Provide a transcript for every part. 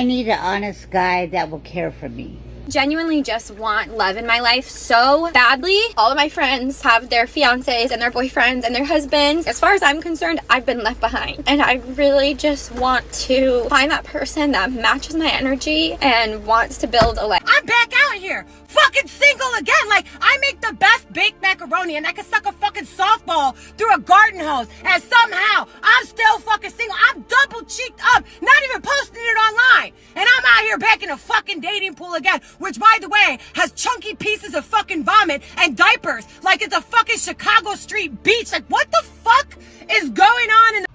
I need an honest guy that will care for me. Genuinely just want love in my life so badly. All of my friends have their fiancés and their boyfriends and their husbands. As far as I'm concerned, I've been left behind. And I really just want to find that person that matches my energy and wants to build a life. I'm back out here, fucking single again. Like, I make the best baked macaroni and I can suck a fucking softball through a garden hose. And somehow, I'm still fucking single. I'm double cheeked up, not even posting it online. And I'm out here back in a fucking dating pool again, which, by the way, has chunky pieces of fucking vomit and diapers like it's a fucking Chicago street beach. Like, what the fuck is going on in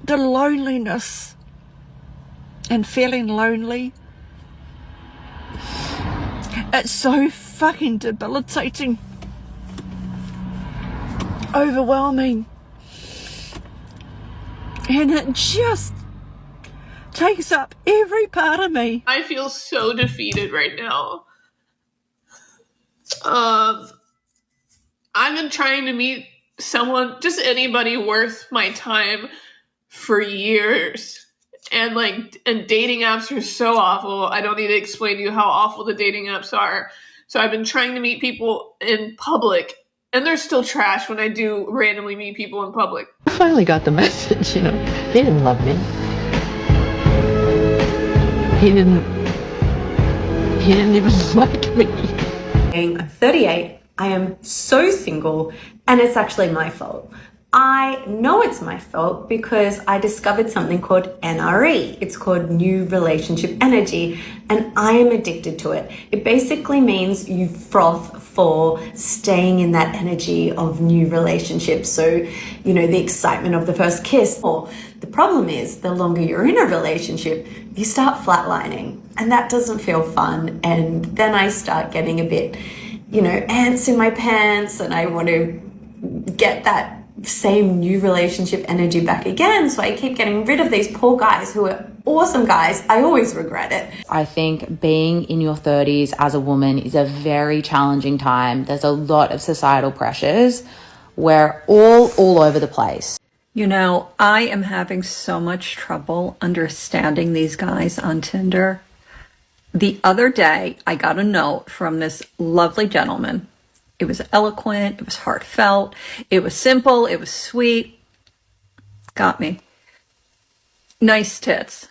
the loneliness and feeling lonely? It's so fucking debilitating, overwhelming, and it just takes up every part of me. I feel so defeated right now. I've been trying to meet someone, just anybody worth my time for years. And dating apps are so awful. I don't need to explain to you how awful the dating apps are. So I've been trying to meet people in public, and they're still trash when I do randomly meet people in public. I finally got the message, they didn't love me. He didn't even like me. I'm 38, I am so single, and it's actually my fault. I know it's my fault because I discovered something called NRE. It's called New Relationship Energy, and I am addicted to it. It basically means you froth for staying in that energy of new relationships. So, the excitement of the first kiss. Or the problem is, the longer you're in a relationship, you start flatlining, and that doesn't feel fun. And then I start getting a bit, ants in my pants, and I want to get that same new relationship energy back again. So I keep getting rid of these poor guys who are awesome guys. I always regret it. I think being in your 30s as a woman is a very challenging time. There's a lot of societal pressures. We're all over the place. I am having so much trouble understanding these guys on Tinder. The other day, I got a note from this lovely gentleman. It was eloquent, it was heartfelt, it was simple, it was sweet. Got me. Nice tits.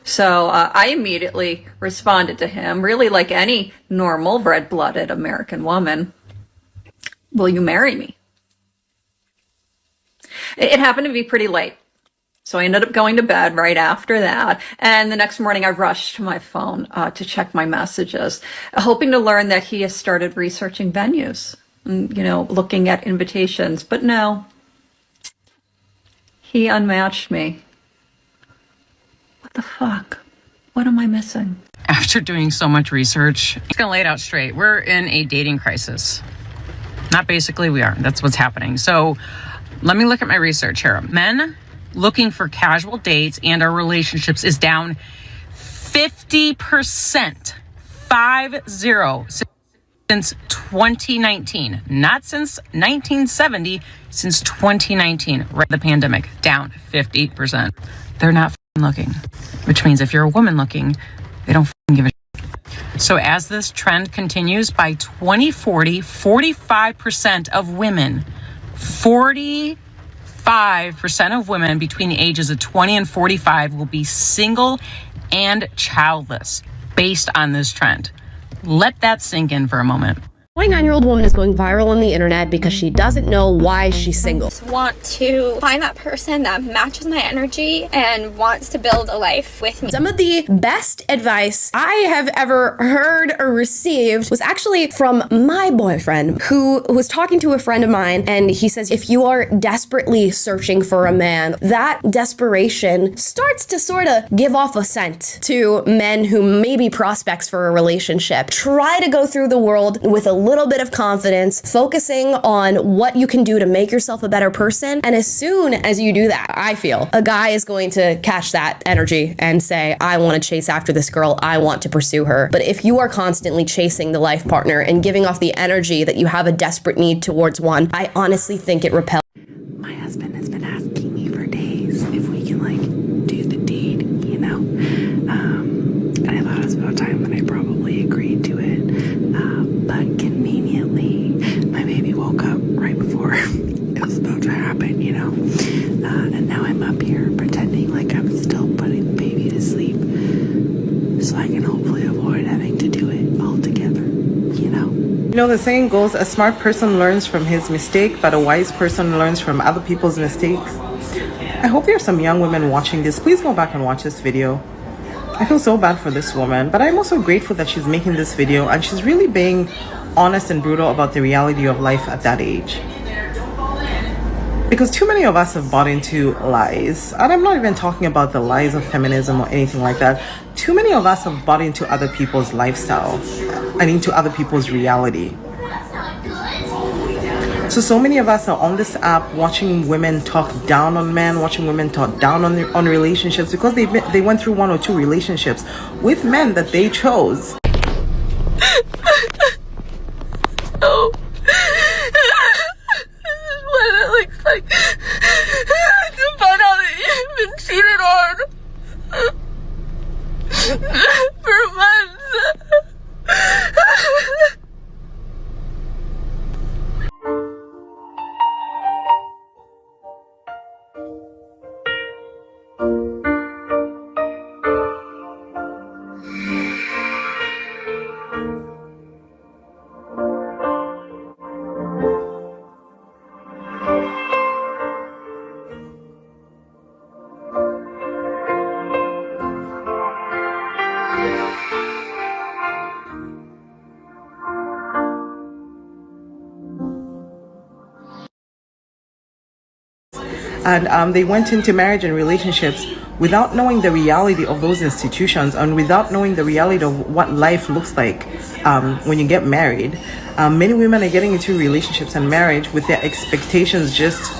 So I immediately responded to him, really like any normal red-blooded American woman. Will you marry me? It happened to be pretty late. So I ended up going to bed right after that. And the next morning I rushed to my phone to check my messages, hoping to learn that he has started researching venues, and, looking at invitations. But no, he unmatched me. What the fuck? What am I missing? After doing so much research, I'm just gonna lay it out straight. We're in a dating crisis. Not basically, we are. That's what's happening. So let me look at my research here. Men looking for casual dates and our relationships is down 50%, 50, since 2019. Not since 1970, since 2019, right? The pandemic, down 50%. They're not looking, which means if you're a woman looking, they don't give a shit. So as this trend continues, by 2040, 45% of women, 45% of women between the ages of 20 and 45 will be single and childless based on this trend. Let that sink in for a moment. 29-year-old woman is going viral on the internet because she doesn't know why she's single. I just want to find that person that matches my energy and wants to build a life with me. Some of the best advice I have ever heard or received was actually from my boyfriend, who was talking to a friend of mine, and he says, if you are desperately searching for a man, that desperation starts to sort of give off a scent to men who may be prospects for a relationship. Try to go through the world with a little bit of confidence, focusing on what you can do to make yourself a better person. And as soon as you do that, I feel a guy is going to catch that energy and say, I want to chase after this girl. I want to pursue her. But if you are constantly chasing the life partner and giving off the energy that you have a desperate need towards one, I honestly think it repels. My husband has been asking me for days if we can do the deed, You know, the saying goes, a smart person learns from his mistake, but a wise person learns from other people's mistakes. I hope there are some young women watching this. Please go back and watch this video. I feel so bad for this woman, but I'm also grateful that she's making this video and she's really being honest and brutal about the reality of life at that age. Because too many of us have bought into lies, and I'm not even talking about the lies of feminism or anything like that. Too many of us have bought into other people's lifestyle and into other people's reality. So many of us are on this app watching women talk down on men, watching women talk down on relationships because they went through one or two relationships with men that they chose. Oh. What it looks like to find out that you've been cheated on for months. And they went into marriage and relationships without knowing the reality of those institutions and without knowing the reality of what life looks like when you get married. Many women are getting into relationships and marriage with their expectations just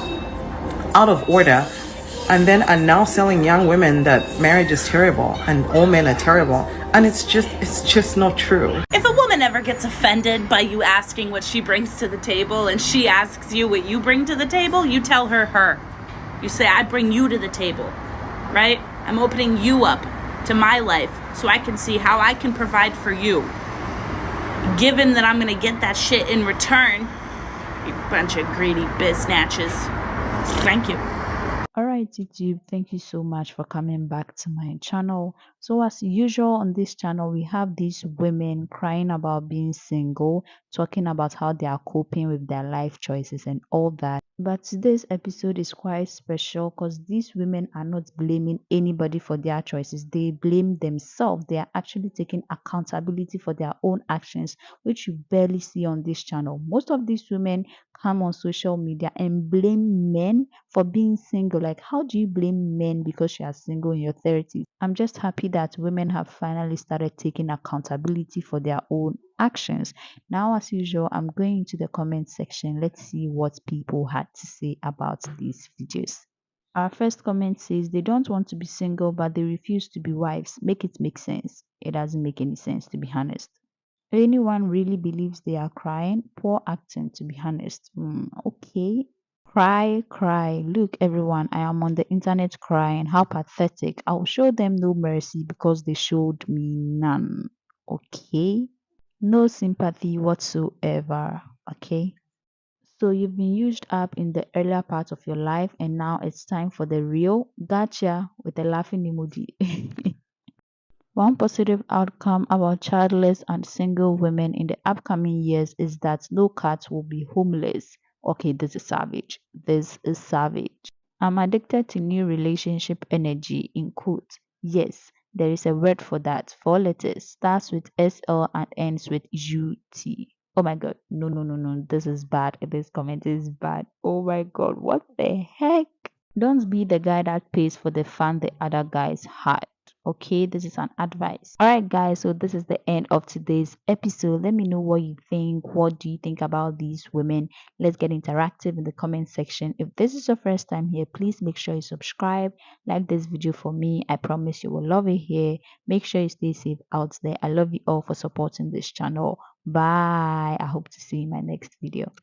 out of order, and then are now selling young women that marriage is terrible and all men are terrible, and it's just not true. If a woman ever gets offended by you asking what she brings to the table and she asks you what you bring to the table, you tell her. You say, I bring you to the table, right? I'm opening you up to my life so I can see how I can provide for you. Given that I'm gonna get that shit in return, you bunch of greedy biznatches. Thank you. Alright YouTube, thank you so much for coming back to my channel. So as usual on this channel, we have these women crying about being single, talking about how they are coping with their life choices and all that. But today's episode is quite special because these women are not blaming anybody for their choices. They blame themselves. They are actually taking accountability for their own actions, which you barely see on this channel. Most of these women come on social media and blame men for being single. Like, how do you blame men because you are single in your 30s? I'm just happy that women have finally started taking accountability for their own actions. Now, as usual, I'm going into the comment section. Let's see what people had to say about these videos. Our first comment says they don't want to be single, but they refuse to be wives. Make it make sense. It doesn't make any sense, to be honest. Anyone really believes they are crying? Poor acting, to be honest. Okay. Cry. Look, everyone, I am on the internet crying. How pathetic. I'll show them no mercy because they showed me none. Okay. No sympathy whatsoever. Okay. So you've been used up in the earlier part of your life and now it's time for the real. Gotcha with a laughing emoji. One positive outcome about childless and single women in the upcoming years is that no cats will be homeless. Okay, this is savage. This is savage. I'm addicted to new relationship energy in quotes. Yes, there is a word for that. 4 letters. Starts with SL and ends with UT. Oh my god. No. This is bad. This comment is bad. Oh my god. What the heck? Don't be the guy that pays for the fun the other guys had. Okay, this is an advice. All right, guys, so this is the end of today's episode. Let me know what you think. What do you think about these women? Let's get interactive in the comment section. If this is your first time here, please make sure you subscribe, like this video for me. I promise you will love it here. Make sure you stay safe out there. I love you all for supporting this channel. Bye. I hope to see you in my next video.